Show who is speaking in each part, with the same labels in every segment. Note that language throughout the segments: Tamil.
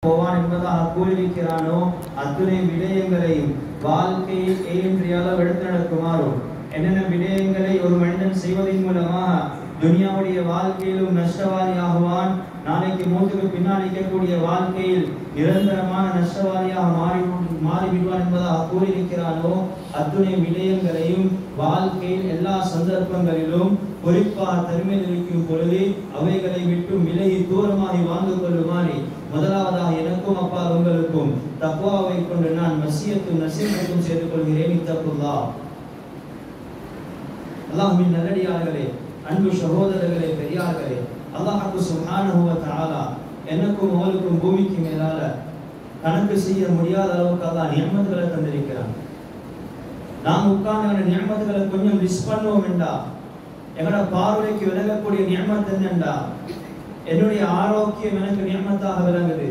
Speaker 1: போவான் என்பதாக கூறியிருக்கிறானோ அத்துணை விடயங்களையும் வாழ்க்கையில் ஏன்றிய அளவு எடுத்து நடக்குமாறும் என்னென்ன விடயங்களை ஒரு மனிதன் செய்வதன் மூலமாக துனியாவுடைய வாழ்க்கையிலும் நஷ்டவாதியாகுவான், நாளைக்கு மூத்துக்கு பின்னால் இருக்கக்கூடிய வாழ்க்கையில் நிரந்தரமான நஷ்டவாதியாக மாறிவிடுவான் என்பதாக கூறியிருக்கிறானோ அத்துணை விடயங்களையும் வாழ்க்கையில் எல்லா சந்தர்ப்பங்களிலும் குறிப்பாக தனிமையில் இருக்கும் பொழுது அவைகளை விட்டு விலகி தூரமாகி வாழ்ந்து கொள்ளுமாறு முதலாவதாக எனக்கும் அப்பா உங்களுக்கும் தக்வாவை கொண்டு நான் வசியத்தும் நசீஹத்தும் செய்து கொள்கிறேன். இத்தகுல்லாஹ். அல்லாஹ்வின் நல்லடியார்களே, அன்பு சகோதரர்களே, பெரியார்களே, அல்லாஹ் சுப்ஹானஹு வ தஆலா எனக்கும் உங்களுக்கும் பூமிக்கு மேலால கணக்கு செய்ய முடியாத அளவுக்கு அல்லாஹ் நியமத்துகளை தந்திருக்கிறான். நாம் உட்கார்ந்து நியமத்துகளை கொஞ்சம் மிஸ் பண்ணுவோம் என்றா எங்களோட பார்வைக்கு விளங்கக்கூடிய நியமத் என்னண்டா, என்னுடைய ஆரோக்கியம் எனக்கு நியமத்தாக விளங்குது,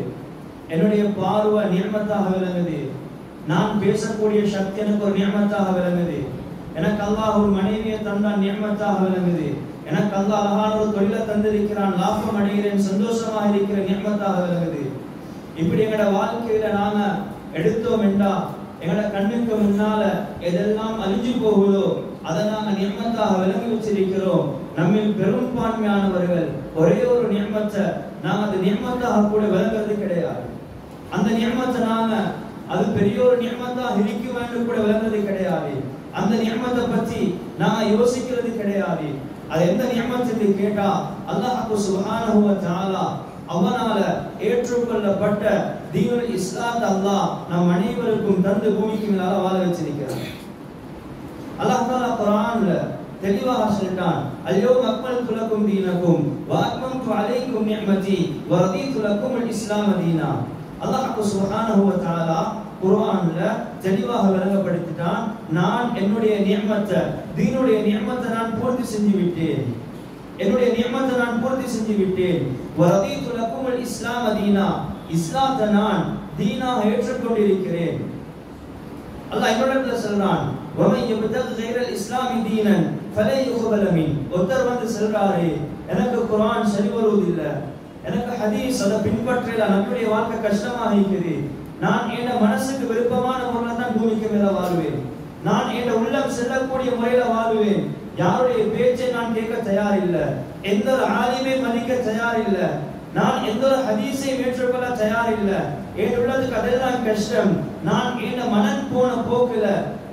Speaker 1: என்னுடைய பார்வை நியமத்தாக விளங்குது, நான் பேசக்கூடிய சக்தி எனக்கு ஒரு நியமத்தாக விளங்குது, எனக்கு அல்லாஹ் ஒரு மனைவியை தந்தான் நியமத்தாக விளங்குது, எனக்கு அல்லாஹ் அழகான ஒரு தொழிலை தந்திருக்கிறான், லாபம் அடைகிறேன், சந்தோஷமாக இருக்கிற நியமத்தாக விளங்குது. இப்படி எங்களோட வாழ்க்கையில நாங்க எடுத்தோம் என்றா எங்களோட கண்ணுக்கு முன்னால எதெல்லாம் அழிஞ்சு போகுதோ அதை நாங்க நியமத்தாக விளங்கி வச்சிருக்கிறோம். நம்மில் பெரும்பான்மையானவர்கள் ஒரே ஒரு நியமத்தை நாங்க அந்த நியமத்தாக கூட விளங்குறது கிடையாது. அந்த நியமத்தை நாங்க அது பெரிய ஒரு நியமத்தாக இருக்கும் என்று கூட விளங்குறது கிடையாது. அந்த நியமத்தை பற்றி நாங்க யோசிக்கிறது கிடையாது. அது எந்த நியமத் என்று கேட்டா அல்லாஹ் சுப்ஹானஹு வ தஆலா அவனால ஏற்றுக்கொள்ளப்பட்ட தீனுல் இஸ்லாம் அல்லாஹ் நம் அனைவருக்கும் தந்து பூமிக்கு மேலால வாழ வச்சிருக்கிறான். அல்லாஹ் தஆலா குர்ஆன்ல தெளிவாக சொல்றான், அல்யௌம அக்மல்து லக்கும் தீனக்கும் வ அத்மம்து அலைக்கும் நிஅமதி வ ரதீது லக்கும் அல் இஸ்லாம் தீனா. அல்லாஹ் சுப்ஹானஹு வ தஆலா குர்ஆன்ல தெளிவாக விளங்கப்படுத்திட்டான், நான் என்னுடைய நியமத்தை தீனுடைய நியமத்தை நான் பூர்த்தி செஞ்சு விட்டேன், என்னுடைய நியமத்தை நான் பூர்த்தி செஞ்சு விட்டேன். வ ரதீது லக்கும் அல் இஸ்லாம் தீனா, இஸ்லாத்தை நான் தீனாக ஏற்றுக்கொண்டிருக்கிறேன். அல்லாஹ் இன்னொரு சொல்றான், வமன் யப்தகி கைரல் இஸ்லாமி தீனன் ஃபலை யுக்பல மின். ஒருத்தர் வந்து சொல்றாரு, எனக்கு குர்ஆன் சரி வருவதில்லை, எனக்கு ஹதீஸ் அதை பின்பற்றல, நம்முடைய வாழ்க்கை கஷ்டமாக இருக்குது, நான் என் மனசுக்கு விருப்பமான முறையில் தான் பூமிக்கு மேல வாழ்வேன், நான் என் உள்ளம் செல்லக்கூடிய முறையில வாழ்வேன், யாருடைய பேச்சை நான் கேட்க தயார் இல்லை, எந்த ஒரு ஆலிமை மதிக்க தயார் இல்லை, நான் எந்த ஒரு ஹதீஸை ஏற்றுக்கொள்ள தயார் இல்லை, என் உள்ளத்துக்கு அதெல்லாம் கஷ்டம், நான் என் மனம் போன போக்குல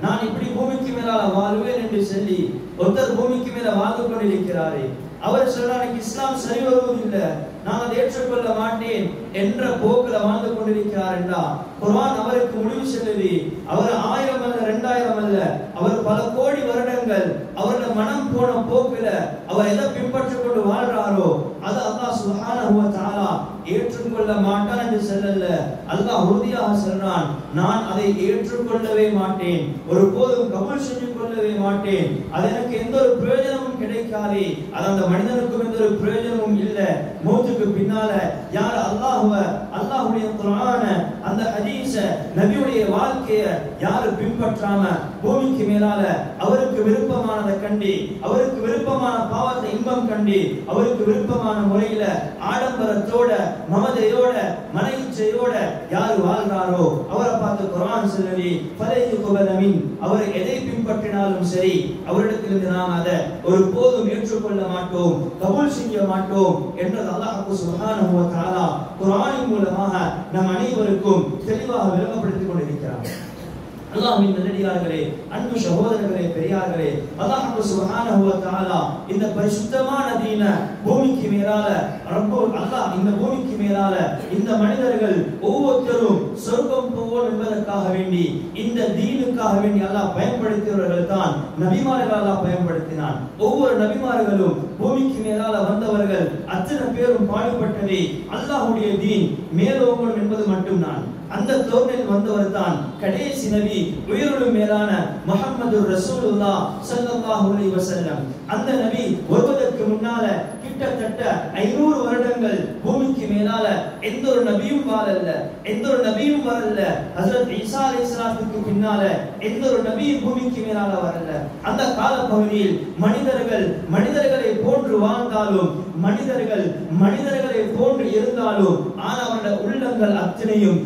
Speaker 1: நான் இப்படி பூமிக்கு மேலால வாழ்வேன் என்று சொல்லி ஒருத்தர் பூமிக்கு மேல வாழ்ந்து கொண்டிருக்கிறாரே, அவர் சொல்றாரு இஸ்லாம் சரி வருவதில்லை, நான் அதை ஏற்றுக்கொள்ள மாட்டேன் என்ற போக்குல வாழ்ந்து கொண்டிருக்கிறார் என்றா குர்ஆன் அவருக்கு முடிவு சொல்லுது, அவர் 1000 அல்ல 2000 அல்ல, அவர் பல கோடி வருடங்கள் அவருடைய மனம் போன போக்குல அவர் எதை பின்பற்றிக் கொண்டு வாழ்றாரோ அது அல்லாஹ் சுப்ஹானஹு வ தஆலா ஏற்றுக்கொள்ள மாட்டான் என்று சொல்லல. அல்லாஹ் உறுதியாக சொல்றான், நான் அதை ஏற்றுக்கொள்ளவே மாட்டேன், ஒருபோதும் கபூல் செஞ்சு கொள்ளவே மாட்டேன், அது எனக்கு எந்த ஒரு பிரயோஜனமும் கிடைக்காது, அது அந்த மனிதனுக்கும் எந்த ஒரு பிரயோஜனமும் இல்லை. மௌத்துக்கு பின்னால யார் அல்லாஹ்வுடைய குர்ஆன அந்த ஹதீஸ நபியுடைய வாழ்க்கைய யார் பின்பற்றாம பூமிக்கு மேலால அவருக்கு விருப்பமானதை கண்டு, அவருக்கு விருப்பமான பாவத்தை இன்பம் கண்டு, அவருக்கு விருப்பமான முறையில ஆடம்பரத்தோட மமதையோட மனைவிச்சையோட யார் வாழ்றாரோ அவரை பார்த்து குர்ஆன் சொல்லுது, ஃபலை யுக்பல மின். அவர் எதை பின்பற்றினாலும் சரி அவரிடத்திலிருந்து நாம் அதை ஒருபோதும் ஏற்றுக்கொள்ள மாட்டோம், கபூல் செய்ய மாட்டோம் என்று அல்லாஹ் சுப்ஹானஹு வ தஆலா குர்ஆனின் மூலமாக நம் அனைவருக்கும் தெளிவாக விளங்கப்படுத்திக் கொண்டிருக்கிறார். அல்லாஹ்வின் நல்லடியார்களே, அன்பு சகோதரர்களே, பெரியார்களே, அல்லாஹ் சுப்ஹானஹு வ தஆலா இந்த பரிசுத்தமான தீன பூமிக்கு மேலால அல்லாஹ் இந்த பூமிக்கு மேலால இந்த மனிதர்கள் ஒவ்வொருத்தரும் சொர்க்கம் போவோம் என்பதற்காக வேண்டி இந்த தீனுக்காக வேண்டி அல்லாஹ் பயன்படுத்தியவர்கள் தான் நபிமார்கள் அல்லாஹ் பயன்படுத்தினான். ஒவ்வொரு நபிமார்களும் பூமிக்கு மேலால வந்தவர்கள் அத்தனை பேரும் பாடுபட்டதே அல்லாஹ்வுடைய தீன் மேலோங்கணும் என்பது மட்டும்தான். அந்த தோர்ணில் வந்தவர் தான் கடைசி நபி, உயிரிலும் மேலான முஹம்மது ரசூலுல்லாஹ் ஸல்லல்லாஹு அலைஹி வஸல்லம். அந்த நபி வருவதற்கு முன்னால கிட்டத்தட்ட 500 வருடங்கள் பூமிக்கு மேலால எந்த ஒரு நபியும் வாழல, எந்த ஒரு நபியும் வரல. ஹஜ்ரத் ஈசா அலைஹிஸ்ஸலாத்துக்கு பின்னால எந்த ஒரு நபியும் பூமிக்கு மேலால வரல. அந்த கால பகுதியில் மனிதர்களை போன்று வாழ்ந்தாலும் மனிதர்களை போன்று இருந்தாலும் ஆனால் அவருடைய உள்ளங்கள் அத்தனையும்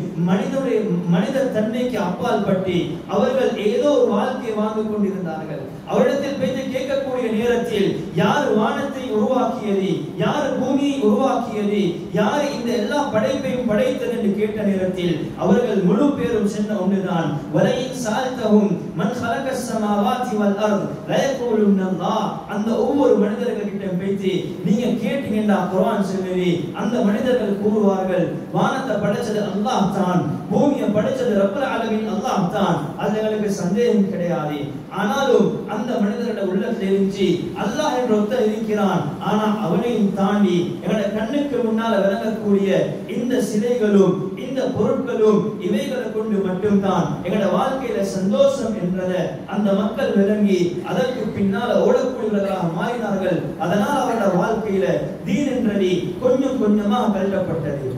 Speaker 1: மனித தன்மைக்கு அப்பால் பட்டு அவர்கள் ஏதோ ஒரு வாழ்க்கையை வாழ்ந்து கொண்டிருந்தார்கள். அவரிடத்தில் பேச்சு கேட்கக்கூடிய நேரத்தில் யார் வானத்தை உருவாக்கியது, யார் பூமியை உருவாக்கியது, யார் இந்த எல்லா படைப்பையும் படைத்தது என்று கேட்ட நேரத்தில் அவர்கள் முழு பேரும் சொன்ன ஒன்றுதான், வலையின் சால்தஹும் மன் ஹலகஸ் ஸமாவாதி வல் அர்த் லயகூலுன் அல்லாஹ். அந்த ஒவ்வொரு மனிதர்களிடம் பேசி நீங்க கேட்டீங்கன்னா குர்ஆன் சொல்லுது, அந்த மனிதர்கள் கூறுவார்கள் வானத்தை படைச்சது அல்லாஹ் தான், பூமியை படைச்சது ரப்பல் ஆலமீன் அல்லாஹ் தான், அதுல எங்களுக்கு சந்தேகம் கிடையாது. ஆனாலும் அந்த மனிதரோட உள்ளத்தில் இருந்துச்சு அல்லாஹ் என்ற ஒருத்தர் இருக்கிறான், ஆனா அவனையும் தாண்டி எங்களோட கண்ணுக்கு முன்னால விளங்கக்கூடிய இந்த சிலைகளும் இந்த பொருட்களும் இவைகளை கொண்டு மட்டும்தான் எங்களோட வாழ்க்கையில சந்தோஷம் என்றதை அந்த மக்கள் விளங்கி அதற்கு பின்னால ஓடக்கூடியவர்களாக மாறினார்கள். அதனால் அவரோட வாழ்க்கையில தீன் என்றது கொஞ்சம் கொஞ்சமா கழட்டப்பட்டது.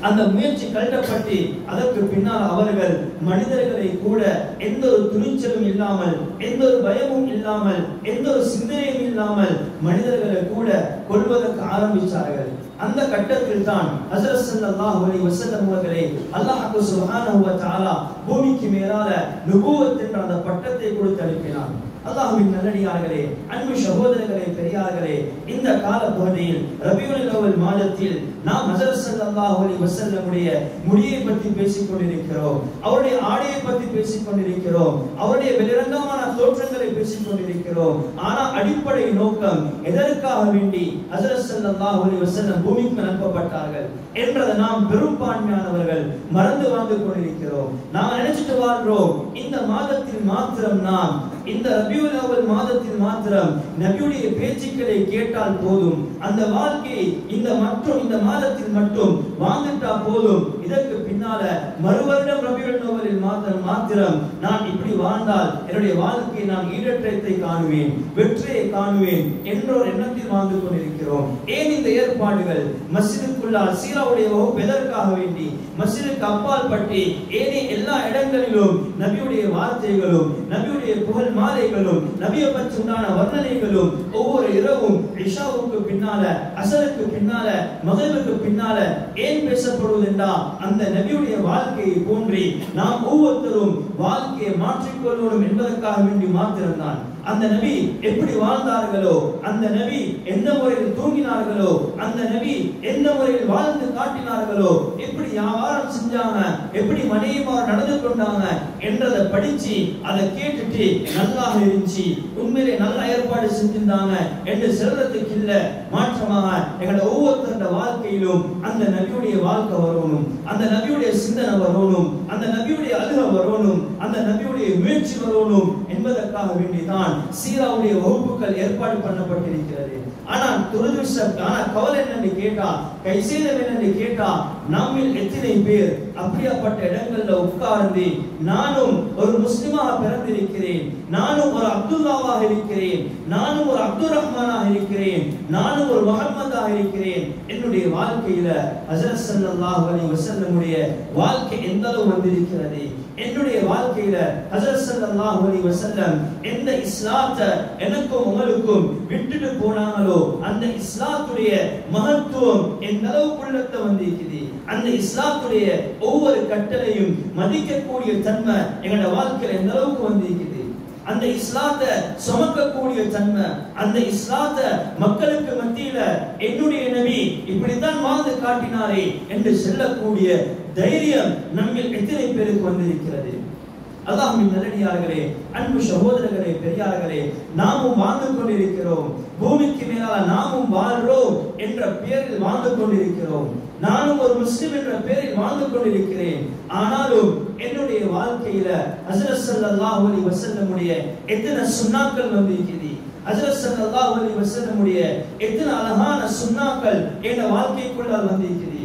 Speaker 1: அந்த முயற்சி கழட்டப்பட்டு அதற்கு பின்னால் அவர்கள் மனிதர்களை கூட எந்த ஒரு துணிச்சலும் இல்லாமல், எந்த ஒரு பயமும் இல்லாமல், எந்த ஒரு சிந்தனையும் இல்லாமல் மனிதர்களை கூட கொல்வதற்கு ஆரம்பித்தார்கள். அந்த கட்டத்தில் தான் ஹஜ்ரத் ஸல்லல்லாஹு அலைஹி வஸல்லம் அவர்களே அல்லாஹ் சுப்ஹானஹு வ தஆலா பூமிக்கு மேலால நுபுவத் என்ற அந்த பட்டத்தை கொடுத்து அனுப்பினார். அல்லாஹ்வின் நல்லடியார்களே, அன்பு சகோதரர்களே, பெரியார்களே, இந்த கால பகுதியில் ரபியுல் அவ்வல் மாதத்தில் நாம் ஹஜ்ரத் ஸல்லல்லாஹு அலைஹி வஸல்லமுடைய முடியை பற்றி பேசிக் கொண்டிருக்கிறோம், அவருடைய ஆடையை பற்றி பேசிக் கொண்டிருக்கிறோம், அவருடைய வெளிரங்கமான தோற்றங்களை பேசிக் கொண்டிருக்கிறோம். ஆனால் அடிப்படை நோக்கம் எதற்காக வேண்டி ஹஜ்ரத் ஸல்லல்லாஹு அலைஹி வஸல்லம் பூமிக்கு அனுப்பப்பட்டார்கள் என்றதை நாம் பெரும்பான்மையானவர்கள் மறந்து வாழ்ந்து கொண்டிருக்கிறோம். நாம் நினைச்சிட்டு வாழ்றோம் இந்த மாதத்தில் மாத்திரம், நாம் இந்த ரபியுல் அவ்வல் மாதத்தில் மாத்திரம் நபியுடைய பேச்சுக்களை கேட்டால் போதும், அந்த வாழ்க்கை இந்த மாதத்தில் மட்டும் வாழ்ந்துட்டா போதும், இதற்கு பின்னால மறுவருடம் ரபியுல் அவ்வலில் மாத்திரம் நான் இப்படி வாழ்ந்தால் என்னுடைய வாழ்க்கையை நான் ஈடற்றத்தை காணுவேன், வெற்றியை காணுவேன் என்ற ஒரு எண்ணத்தில் வாழ்ந்து கொண்டிருக்கிறோம். ஏன் இந்த ஏற்பாடுகள்? மஸ்ஜிதுக்குள்ளால் சீராவுடைய வகுப்பு எதற்காக வேண்டி? மஸ்ஜிதுக்கு அப்பால் பற்றி ஏனே எல்லா இடங்களிலும் நபியுடைய வார்த்தைகளும், நபியுடைய புகழ் மாலைகளும், நபியை பற்றி உண்டான வர்ணனைகளும் ஒவ்வொரு இரவும் இஷாவுக்கு பின்னால, அசருக்கு பின்னால, மக்ரிபுக்கு பின்னால ஏன் பேசப்படுவது என்றால் அந்த நபியுடைய வாழ்க்கையை போன்றி நாம் ஒவ்வொருத்தரும் வாழ்க்கையை மாற்றிக்கொள்ளணும் என்பதற்காக வேண்டி மாத்திரம்தான். அந்த நபி எப்படி வாழ்ந்தார்களோ, அந்த நபி எந்த முறையில் தூங்கினார்களோ, அந்த நபி எந்த முறையில் வாழ்ந்து காட்டினார்களோ, எப்படி வியாபாரம் செஞ்சாங்க, எப்படி மனைவிமார் நடந்து கொண்டாங்க என்றதை படிச்சு அதை கேட்டுட்டு நல்லாக இருந்துச்சு, உண்மையிலே நல்ல ஏற்பாடு செஞ்சிருந்தாங்க என்று செல்றதுக்கு இல்ல, மாற்றமாக எங்களோட ஒவ்வொருத்தரோட வாழ்க்கையிலும் அந்த நபியுடைய வாழ்க்கை வரணும், அந்த நபியுடைய சிந்தனை வரணும், அந்த நபியுடைய அழுகை வரணும், அந்த நபியுடைய முயற்சி வரணும் என்பதற்காக வேண்டிதான் சீராவுடைய வகுப்புகள் ஏற்பாடு பண்ணப்பட்டிருக்கிறது. ஆனால் கவலை என்னன்னு கேட்டா, கைசேதம் என்னன்னு கேட்டா, நம்மில் எத்தனை பேர் அப்படியாப்பட்ட இடங்கள்ல உட்கார்ந்து நானும் ஒரு முஸ்லிமாக பிறந்திருக்கிறேன், நானும் ஒரு அப்துல்லாவாக இருக்கிறேன், நானும் ஒரு அப்துல் ரஹ்மானாக இருக்கிறேன், நானும் ஒரு முஹம்மதாக இருக்கிறேன், என்னுடைய வாழ்க்கையில ஹஜ்ரத் ஸல்லல்லாஹு அலைஹி வஸல்லமுடைய வாழ்க்கை எந்த அளவு வந்திருக்கிறது, என்னுடைய வாழ்க்கையில ஹஜ்ரத் ஸல்லல்லாஹு அலைஹி வஸல்லம் எந்த இஸ்லாத்தை எனக்கும் உங்களுக்கும் விட்டுட்டு போனாங்களோ அந்த இஸ்லாத்துடைய மகத்துவம் எந்த அளவுக்கு உள்ளத்தை வந்திருக்குது, அந்த இஸ்லாத்துடைய ஒவ்வொரு கட்டளையும் மதிக்கக்கூடிய தன்மை எங்களோட வாழ்க்கையில எந்த அளவுக்கு வந்திருக்குது, அந்த இஸ்லாத்தை சுமக்கக்கூடிய தன்மை, அந்த இஸ்லாத்தை மக்களுக்கு மத்தியில என்னுடைய நபி இப்படித்தான் வாழ்ந்து காட்டினாரே என்று சொல்லக்கூடிய தைரியம் நம்மில் எத்தனை பேருக்கு வந்திருக்கிறது? அல்லாஹ்வின் நல்லடியார்களே, அன்பு சகோதரர்களே, பெரியார்களே, நாமும் வாழ்ந்து கொண்டிருக்கிறோம், பூமிக்கு மேலால நாமும் வாழ்றோம் என்ற பெயரில் வாழ்ந்து கொண்டிருக்கிறோம், நானும் ஒரு முஸ்லிம் என்ற பெயரில் வாழ்ந்து கொண்டிருக்கிறேன். ஆனாலும் என்னுடைய வாழ்க்கையில ஹஜ்ரத் ஸல்லல்லாஹு அலைஹி வஸல்லமுடைய எத்தனை சுன்னாக்கள் வந்திருக்கிறது, ஹஜ்ரத் ஸல்லல்லாஹு அலைஹி வஸல்லமுடைய எத்தனை அழகான சுன்னாக்கள் என் வாழ்க்கைக்குள்ளால் வந்திருக்கிறது.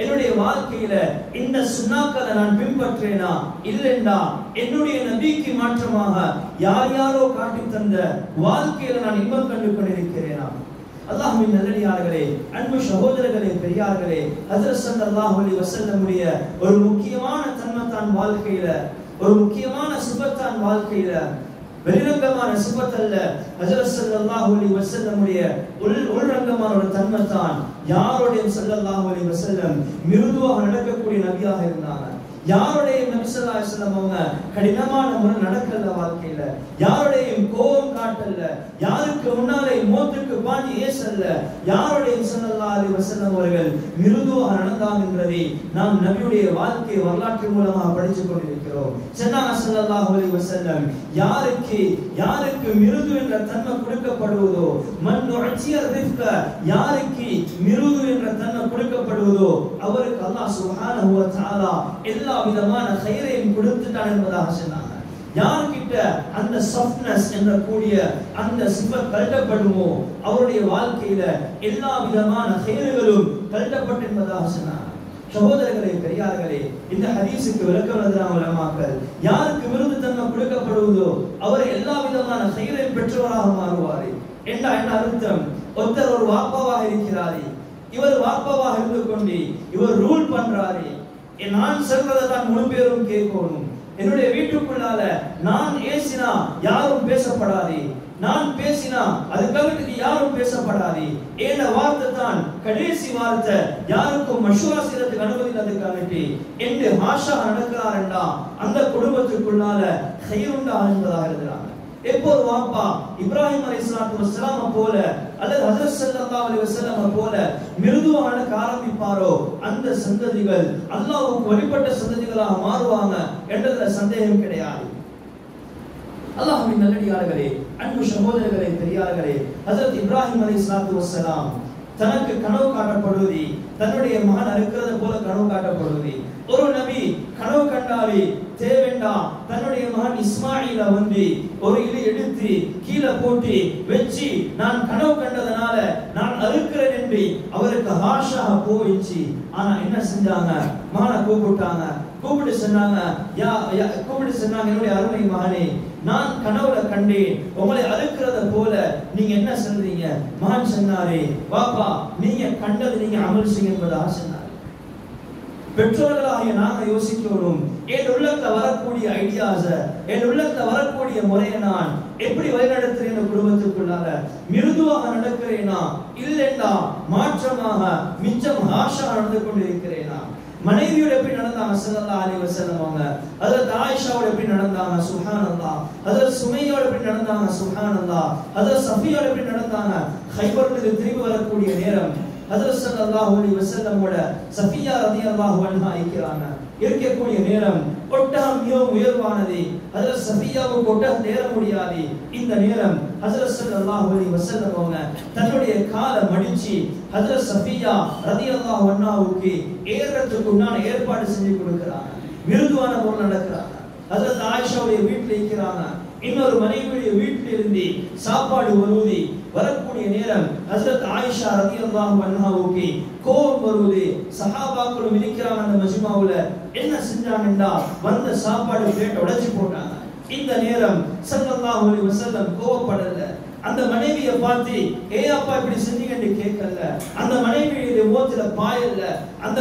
Speaker 1: என்னுடைய வாழ்க்கையில இந்த சுன்னாக்களை நான் பின்பற்றேனா இல்லைண்டா என்னுடைய நபிக்கு மாற்றமாக யார் யாரோ காட்டி தந்த வாழ்க்கையில நான் இன்பம் கண்டு கொண்டிருக்கிறேனா? அல்லாஹ்வின் நல்லடியார்களே, அன்பு சகோதரர்களே, பெரியார்களே, ஹஜ்ரத் ஸல்லல்லாஹு அலைஹி வஸல்லமுடைய ஒரு முக்கியமான தன்மை தான் வாழ்க்கையில, ஒரு முக்கியமான சிபத்தான் வாழ்க்கையில வெளிரங்கமான சிஃபத் அல்ல. ஹஜ்ரத் ஸல்லல்லாஹு அலைஹி வஸல்லமுடைய உள்ரங்கமான ஒரு தன்மை தான். யாருடைய ஸல்லல்லாஹு அலைஹி வஸல்லம் மிருதுவாக நடக்கக்கூடிய நபியாக இருந்தாங்க. யாருடைய நபி ஸல்லல்லாஹு அலைஹி வஸல்லம் அவங்க கடினமான முறை நடக்கல வாழ்க்கையில. யாருடையும் கோபம் காட்டல. யாருக்கு முன்னாலே மோத்துக்கு பாஞ்சி ஏசல்ல. யாருடைய ஸல்லல்லாஹு அலைஹி வஸல்லம் அவர்கள் மிருதுவாக நடந்தாங்க என்பதை நாம் நபியுடைய வாழ்க்கை வரலாற்று மூலமாக படித்துக் கொண்டிருக்கிறோம். ஸல்லல்லாஹு அலைஹி வஸல்லம் யாருக்கு மிருது என்ற தன்மை கொடுக்கப்படுவதோ, மன் நுஅத்திய ரிஃப்க, யாருக்கு மிருது என்ற தன்மை கொடுக்கப்படுவதோ அவருக்கு அல்லாஹ் சுப்ஹானஹு வ தஆலா எல்லா விதமான கைரையும் கொடுத்துட்டான் என்பதாக சொன்னாங்க. யார்கிட்ட அந்த சாஃப்ட்னஸ் என்ற கூடிய அந்த சிஃபத் கல்டப்படுமோ அவருடைய வாழ்க்கையில எல்லா விதமான கைர்களும் கல்டப்பட்டு என்பதாக சொன்னாங்க. சகோதரர்களே, பெரியார்களே, இந்த ஹதீஸுக்கு விளக்கம் எழுதுறாங்க உலமாக்கள். யாருக்கு விருது தன்மை கொடுக்கப்படுவதோ அவர் எல்லா விதமான கைரை பெற்றவராக மாறுவாரு. என்ன அர்த்தம்? ஒருத்தர் ஒரு வாப்பாவாக இருக்கிறாரு. இவர் வாப்பாவாக இருந்து கொண்டு இவர் ரூல் பண்றாரு. நான் சொல்றதை தான் முழு பேரும் கேட்கணும். என்னுடைய வீட்டுக்குள்ளால நான் ஏசினா யாரும் பேசப்படாது, நான் பேசினா அதுக்கு யாரும் பேசப்படாது. ஏன வார்த்தை தான் கடைசி வார்த்தை, யாருக்கும் மஷூரா செய்யறதுக்கு அனுமதி இல்லாததுக்காகட்டி என்று ஹாஷா நடக்கிறார் என்றா அந்த குடும்பத்துக்குள்ளால கைருண்டா என்பதாக எழுதுறாங்க. எப்போது வாப்பா இப்ராஹிம் அலைஹிஸ்ஸலாத்து வஸ்ஸலாம் போல அல்லது ஹஜ்ரத் ஸல்லல்லாஹு அலைஹி வஸல்லம் போல மிருதுவாக நடக்க ஆரம்பிப்பாரோ அந்த சந்ததிகள் அல்லாஹ்வுக்கு வழிபட்ட சந்ததிகளாக மாறுவாங்க என்றதுல சந்தேகம் கிடையாது. அல்லாஹ்வின் நல்லடியார்களே, அன்பு சகோதரர்களே, பெரியார்களே, ஹஜ்ரத் இப்ராஹிம் அலைஹிஸ்ஸலாத்து வஸ்ஸலாம் தனக்கு கனவு காட்டப்படுவது தன்னுடைய மகன் இருக்கிறது போல கனவு காட்டப்படுவது. ஒரு நபி கனவு கண்டாலே தேவண்டா தன்னுடைய மகன் இஸ்மாயில வந்து ஒரு இலை எடுத்து கீழே போட்டு வச்சு நான் கனவு கண்டதனால நான் அறுக்கிறேன் என்று அவருக்கு ஹாஷா போயிடுச்சு. ஆனா என்ன செஞ்சாங்க? மகனை கூப்பிட்டு சொன்னாங்க, என்னுடைய அருமை மகனே, நான் கனவுல கண்டேன் உங்களை அறுக்கிறத போல நீங்க என்ன சொல்றீங்க? மகன் சொன்னாரே, பாப்பா நீங்க கண்டது நீங்க அமல் செய்யுங்க என்பதாக சொன்னார். பெற்றோர்களாகிய நாங்க யோசிக்கணும், என் உள்ளத்துல வரக்கூடிய ஐடியாஸ, என் உள்ளத்துல வரக்கூடிய முறையை நான் எப்படி வழிநடத்துறேன்? குடும்பத்துக்குள்ளால மிருதுவாக நடக்கிறேனா இல்லைன்னா மாற்றமாக மிச்சம் ஹாஷா நடந்து கொண்டிருக்கிறேனா? மனைவியோட எப்படி நடந்தாங்க ஸல்லல்லாஹு அலைஹி வஸல்லம் அவங்க, ஹஜ்ரத் ஆயிஷாவோட எப்படி நடந்தாங்க சுப்ஹானல்லாஹ், ஹஜ்ரத் சுமையோட எப்படி நடந்தாங்க சுப்ஹானல்லாஹ், ஹஜ்ரத் சஃபியோட எப்படி நடந்தாங்க? கைபருக்கு திரும்பி வரக்கூடிய நேரம் ஹஜ்ரத் ஸல்லல்லாஹு அலைஹி வஸல்லமோட சஃபியா ரலியல்லாஹு அன்ஹா இருக்கக்கூடிய நேரம் ஒட்டகம் மிகவும் உயர்வானது. ஹஜ்ரத் சஃபியாவுக்கு ஒட்டகம் ஏற முடியாது. இந்த நேரம் ஹஜ்ரத் ஸல்லல்லாஹு அலைஹி வஸல்லம் அவங்க தன்னுடைய காலை மடிச்சு ஹஜ்ரத் சஃபியா ரலியல்லாஹு அன்ஹாவுக்கு ஏறத்துக்கு உண்டான ஏற்பாடு செஞ்சு கொடுக்கிறாங்க. மிருதுவான முறையில் நடக்கிறாங்க. ஹஜ்ரத் ஆயிஷாவுடைய வீட்டில் இருக்கிறாங்க. இன்னொரு மனைவியுடைய வீட்டில் இருந்து சாப்பாடு வருவது வரக்கூடிய நேரம் ஹஜ்ரத் ஆயிஷா ரலியல்லாஹு அன்ஹாவுக்கு கோபம் வருவது. சஹாபாக்களும் இருக்கிறாங்க. அந்த மஜ்மாவுல என்ன செஞ்சாங்கண்டா வந்த சாப்பாடு பிளேட் உடைச்சு போட்டாங்க. இந்த நேரம் ஸல்லல்லாஹு அலைஹி வஸல்லம் கோபப்படல. அந்த மனைவியை பார்த்து அப்பா இப்படி செஞ்சீங்கன்னு கேட்கல. அந்த மனைவியுடைய முகத்துல பாயல்ல. அந்த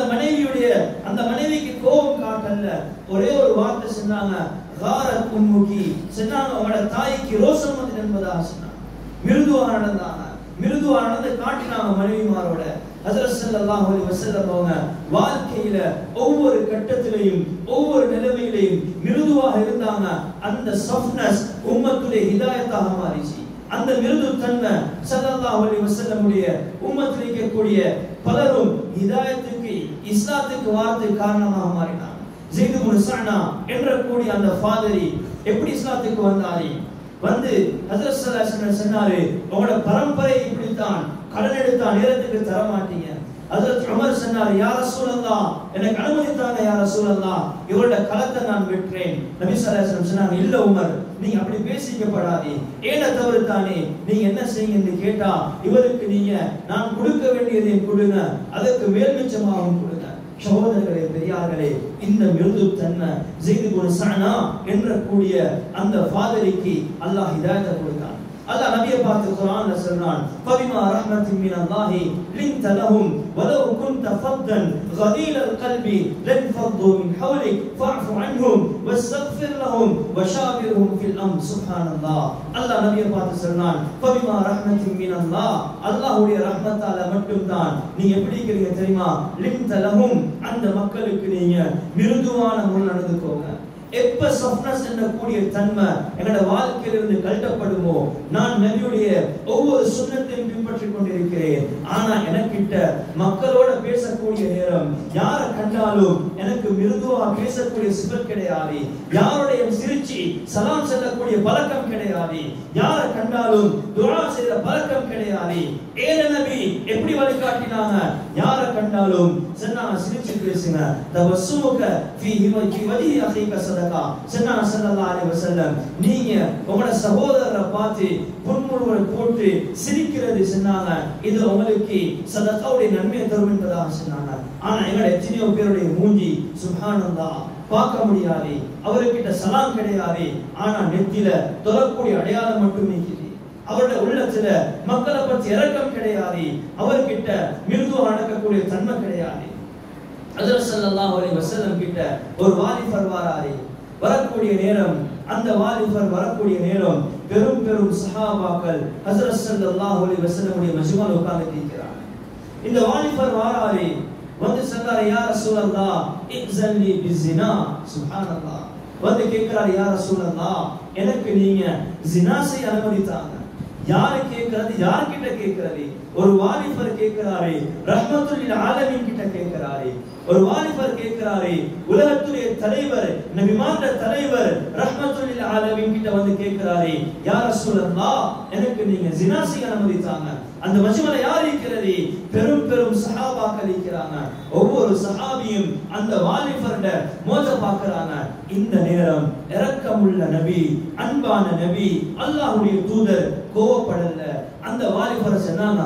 Speaker 1: மனைவிக்கு கோபம் காட்டல. ஒரே ஒரு வார்த்தை சொன்னாங்க, காரத் உம்முகி, சொன்னாங்க அவங்களோட தாய்க்கு ரோஷம் வந்து என்பதாக சொன்னாங்க. மிருதுவாக நடந்தாங்க. மிருதுவாக நடந்து காட்டினாங்க மனைவிமாரோட. ஹஜ்ரத் ஸல்லல்லாஹு அலைஹி வஸல்லம் அவங்க வாழ்க்கையில ஒவ்வொரு கட்டத்திலையும் ஒவ்வொரு நிலைமையிலையும் மிருதுவாக இருந்தாங்க. அந்த சாஃப்ட்னஸ் உம்மத்துடைய ஹிதாயத்தாக மாறிச்சு. அந்த மிருது தன்மை ஸல்லல்லாஹு அலைஹி வஸல்லமுடைய உம்மத்தில் இருக்கக்கூடிய பலரும் ஹிதாயத்துக்கு இஸ்லாத்துக்கு வாரத்துக்கு காரணமாக மாறினாங்க. ஸைத் இப்னு ஸஅனா என்ற கூடிய அந்த ஃபாதரி எப்படி இஸ்லாத்துக்கு வந்தாரு? வந்து ஹஜ்ரத் ஸல்லல்லாஹு அலைஹி வஸல்லம் சொன்னாரு, உங்களோட பரம்பரை இப்படித்தான், கடன் எடுத்தா நேரத்துக்கு தர மாட்டீங்க. ஹஜ்ரத் உமர் சொன்னாரு, யா ரசூலல்லாஹ் எனக்கு அனுமதித்தாங்க யா ரசூலல்லாஹ், இவரோட களத்தை நான் வெற்றேன். நபி ஸல்லல்லாஹு அலைஹி வஸல்லம் சொன்னாங்க, இல்ல உமர் நீங்க அப்படி பேசிக்கப்படாதே, ஏன தவறு தானே, நீங்க என்ன செய்யுங்கன்னு கேட்டா இவருக்கு நீங்க நான் கொடுக்க வேண்டியதையும் கொடுங்க, அதற்கு மேல் மிச்சமாகவும் கொடுங்க. சகோதரர்களே, பெரியார்களே, இந்த மிருது தன்மை ஸைத் இப்னு ஸஅனா என்ற கூடிய அந்த ஃபாதரிக்கு அல்லாஹ் ஹிதாயத்தை கொடுத்தான். அல்லாஹ் நபியை பார்த்து குர்ஆன்ல சொல்றான், "ஃபபிமா ரஹ்மத்தின் மினல்லாஹி லின்த லஹும் வலவ் குன்த ஃபத்தன் கலீலல் கல்பி லன்ஃபது மின் ஹவ்லிக் ஃபஅஃபு அன்ஹும் வஸ்தக்ஃபிர் லஹும் வஷாவிர்ஹும் ஃபில் அம்ர்." சுப்ஹானல்லாஹ். அல்லாஹ் நபியை பார்த்து சொல்றான், "ஃபபிமா ரஹ்மத்தின் மினல்லாஹ்." அல்லாஹ்வுடைய ரஹ்மத்தால மட்டும் தான் நீங்க எப்படி இருக்கீங்க தெரியுமா? லின்த லஹும், அந்த மக்களுக்கு நீங்க மிருதுவான முறையில் நடந்துக்கோங்க. எப்ப சஃப்னஸ் என்ற கூடிய தன்மை என்னோட வாழ்க்கையிலிருந்து கழட்டப்படுமோ, நான் நபியுடைய ஒவ்வொரு சுன்னத்தையும் பின்பற்றிக் கொண்டிருக்கிறேன். ஆனா எனக்கிட்ட மக்களோட பேசக்கூடிய நேரம் யாரை கண்டாலும் எனக்கு மிருதுவா பேசக்கூடிய சிபத் கிடையாது. யாருடைய சிரிச்சி சலாம் சொல்லக்கூடிய பழக்கம் கிடையாது. யாரை கண்டாலும் துஆ செய்யற பழக்கம் கிடையாது. ஏன நபி எப்படி வழிகாட்டினாங்க? யாரை கண்டாலும் சொன்னாங்க சிரிச்சு பேசுங்க. தவஸ்ஸுமுக ஃபீ வஜ்ஹி அஹீக சதகா. சொன்னாங்க ஸல்லல்லாஹு அலைஹி வஸல்லம், நீங்க உங்களோட சகோதரரை பார்த்து புன்முறுவல் போட்டு சிரிக்கிறது சொன்னாங்க, இது உங்களுக்கு சதகாவுடைய நன்மையை தரும் என்பதாக சொன்னாங்க. ஆனா எங்களோட எத்தனையோ பேருடைய மூஞ்சி சுப்ஹானல்லாஹ் பார்க்க முடியாது. அவர்கிட்ட சலாம் கிடையாது. ஆனா நெத்தில தொழக்கூடிய அடையாளம் மட்டும் இருக்குது. அவருடைய உள்ளத்துல மக்களை பற்றி இரக்கம் கிடையாது. அவர்கிட்ட மிருதுவா நடக்கக்கூடிய தன்மை கிடையாது. ஹஜ்ரத் ஸல்லல்லாஹு அலைஹி வஸல்லம் கிட்ட ஒரு வாலிபர் வராரு. வரக்கூடிய நேரம், அந்த வாலிபர் வரக்கூடிய நேரம் பெரும் பெரும் சஹாபாக்கள் ஹஜ்ரத் ஸல்லல்லாஹு அலைஹி வஸல்லமுடைய மஜ்மால உட்கார்ந்து இருக்கிறாங்க. இந்த வாலிபர் வராரு. வந்து சொல்றாரு, யா ரசூலல்லாஹ் இக்ஸல்லி பிஸ்ஸினா. சுப்ஹானல்லாஹ். வந்து கேக்குறாரு, யா ரசூலல்லாஹ் எனக்கு நீங்க ஜினா செய்ய அனுமதித்தாங்க. யாரு கேக்குறது? யார்கிட்ட கேக்குறது? ஒரு வாலிபர் கேக்குறாரு, ரஹ்மத்துல் லில் ஆலமீன் கிட்ட கேக்குறாரு. ஒரு வாலிபர் கேக்குறாரு, உலகத்துடைய தலைவர், நபிமார்க தலைவர் ரஹ்மத்துல் லில் ஆலமீன் கிட்ட வந்து கேக்குறாரு, யா ரசூலல்லாஹ் எனக்கு நீங்க ஜினா செய்ய அனுமதித்தாங்க. அந்த மஜ்மல யார் இருக்கிறது? பெரும் பெரும் சஹாபாக்கள் இருக்கிறாங்க. ஒவ்வொரு சஹாபியும் அந்த வாலிபர்ட மோத பார்க்கறாங்க. இந்த நேரம் இரக்கமுள்ள நபி, அன்பான நபி, அல்லாஹ்வுடைய தூதர் கோவப்படல. அந்த வாலிபரை சொன்னாங்க,